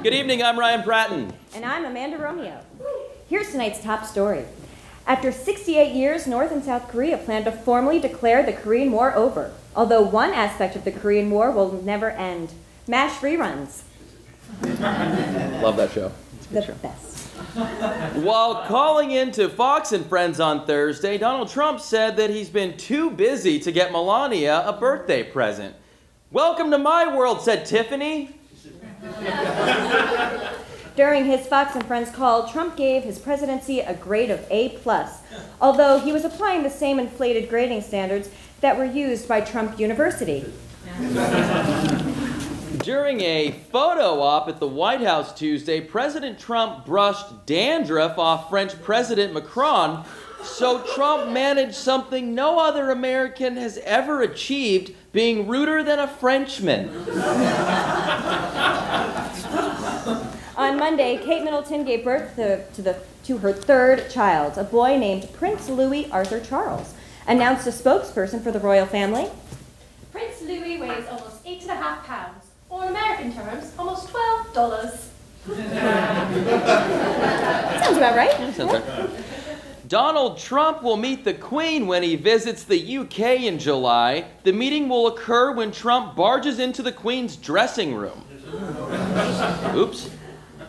Good evening, I'm Ryan Pratton. And I'm Amanda Romeo. Here's tonight's top story. After 68 years, North and South Korea plan to formally declare the Korean War over, although one aspect of the Korean War will never end. MASH reruns. Love that show. The best. While calling in to Fox and Friends on Thursday, Donald Trump said that he's been too busy to get Melania a birthday present. Welcome to my world, said Tiffany. During his Fox and Friends call, Trump gave his presidency a grade of A+, although he was applying the same inflated grading standards that were used by Trump University. During a photo op at the White House Tuesday, President Trump brushed dandruff off French President Macron, so Trump managed something no other American has ever achieved, being ruder than a Frenchman. On Monday, Kate Middleton gave birth to her third child, a boy named Prince Louis Arthur Charles, announced a spokesperson for the royal family. Prince Louis weighs almost 8.5 pounds, or in American terms, almost $12. Sounds about right. Sounds right. Donald Trump will meet the Queen when he visits the UK in July. The meeting will occur when Trump barges into the Queen's dressing room. Oops.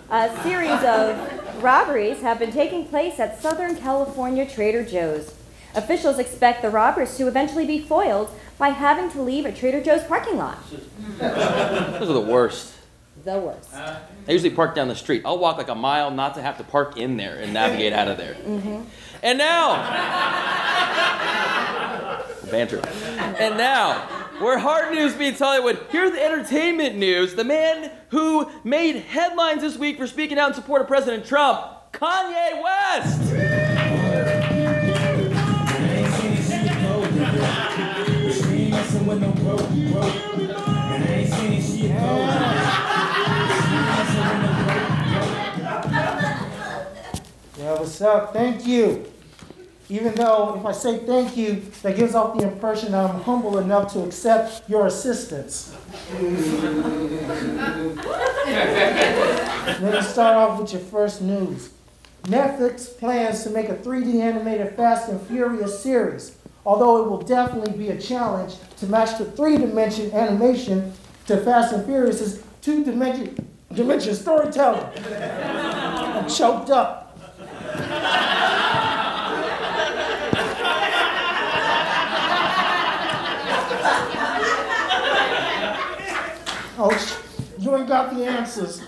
A series of robberies have been taking place at Southern California Trader Joe's. Officials expect the robbers to eventually be foiled by having to leave a Trader Joe's parking lot. Those are the worst. The worst. I usually park down the street. I'll walk like a mile not to have to park in there and navigate out of there. Mm-hmm. And now, banter. And now, where hard news meets Hollywood, here's the entertainment news. The man who made headlines this week for speaking out in support of President Trump, Kanye West. Yeah, what's up? Thank you. Even though if I say thank you, that gives off the impression that I'm humble enough to accept your assistance. Let me start off with your first news. Netflix plans to make a 3D animated Fast and Furious series, although it will definitely be a challenge to match the 3-dimension animation to Fast and Furious' 2-dimension storytelling. I'm choked up. Oh, you ain't got the answers.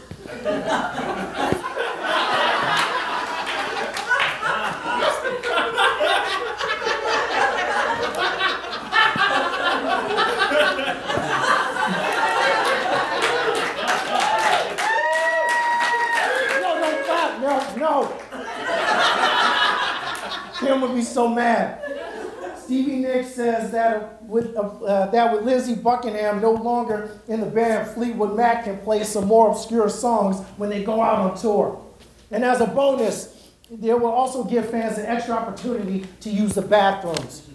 No. Kim would be so mad. Stevie Nicks says that with Lindsey Buckingham no longer in the band, Fleetwood Mac can play some more obscure songs when they go out on tour. And as a bonus, they will also give fans an extra opportunity to use the bathrooms.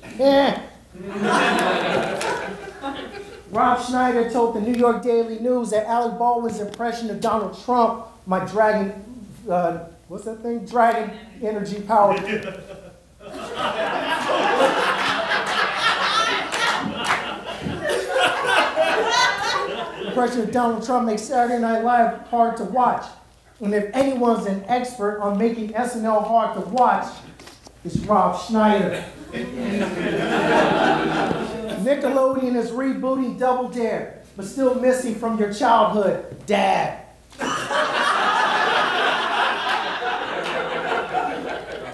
Rob Schneider told the New York Daily News that Alec Baldwin's impression of Donald Trump might Dragon energy powered. The impression of Donald Trump makes Saturday Night Live hard to watch. And if anyone's an expert on making SNL hard to watch, it's Rob Schneider. Nickelodeon is rebooting Double Dare, but still missing from your childhood, Dad.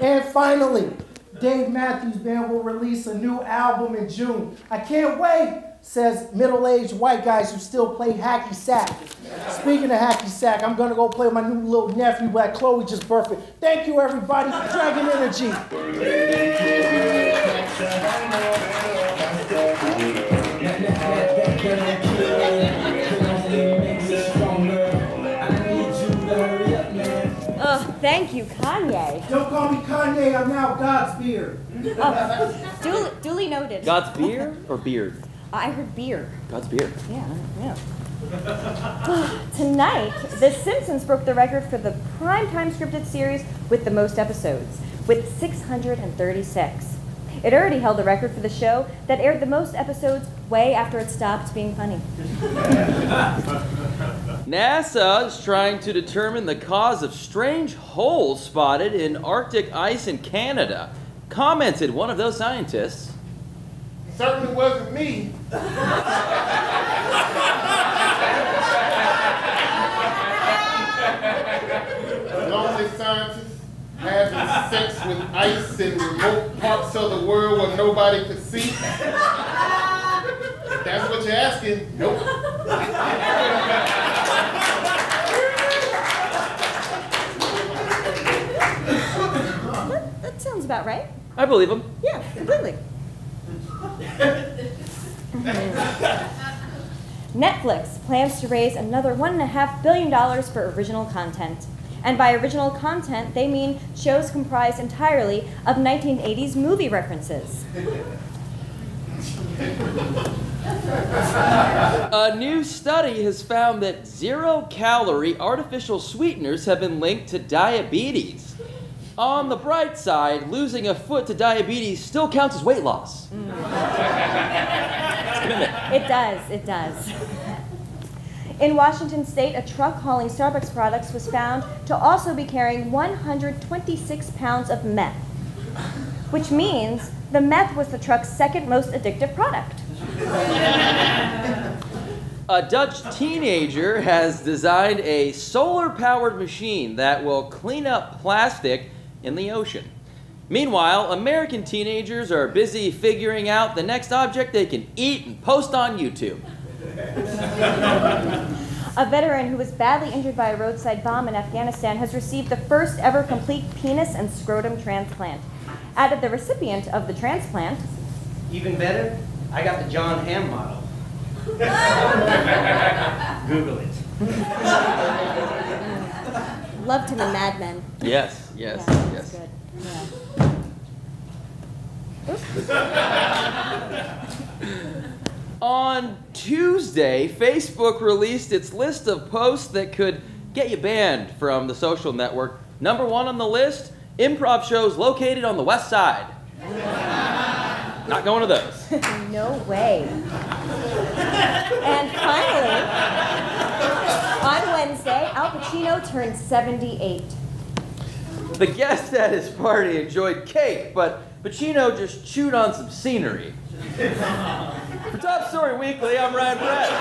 And finally, Dave Matthews Band will release a new album in June. I can't wait, says middle-aged white guys who still play hacky sack. Speaking of hacky sack, I'm gonna go play with my new little nephew that Chloe just birthed. Thank you, everybody, for Dragon Energy. Thank you, Kanye. Don't call me Kanye, I'm now God's beard. Duly noted. God's beer or beard? I heard beer. God's beer. Yeah. Tonight, The Simpsons broke the record for the primetime scripted series with the most episodes, with 636. It already held the record for the show that aired the most episodes way after it stopped being funny. NASA is trying to determine the cause of strange holes spotted in Arctic ice in Canada. Commented one of those scientists. Certainly wasn't me. Lonely scientists having sex with ice in remote parts of the world where nobody could see. If that's what you're asking, nope. That sounds about right. I believe him. Yeah, completely. Netflix plans to raise another $1.5 billion for original content. And by original content, they mean shows comprised entirely of 1980s movie references. A new study has found that zero-calorie artificial sweeteners have been linked to diabetes. On the bright side, losing a foot to diabetes still counts as weight loss. It does. In Washington State, a truck hauling Starbucks products was found to also be carrying 126 pounds of meth, which means the meth was the truck's second most addictive product. A Dutch teenager has designed a solar-powered machine that will clean up plastic in the ocean. Meanwhile, American teenagers are busy figuring out the next object they can eat and post on YouTube. A veteran who was badly injured by a roadside bomb in Afghanistan has received the first ever complete penis and scrotum transplant. Added the recipient of the transplant. Even better, I got the John Hamm model. Google it. Loved him in Mad Men. Yes. That's good. Yeah. On Tuesday, Facebook released its list of posts that could get you banned from the social network. Number 1 on the list, improv shows located on the West Side. Not going to those. No way. And finally, on Wednesday, Al Pacino turned 78. The guests at his party enjoyed cake, but Pacino just chewed on some scenery. For Top Story Weekly, I'm Ryan Pratton.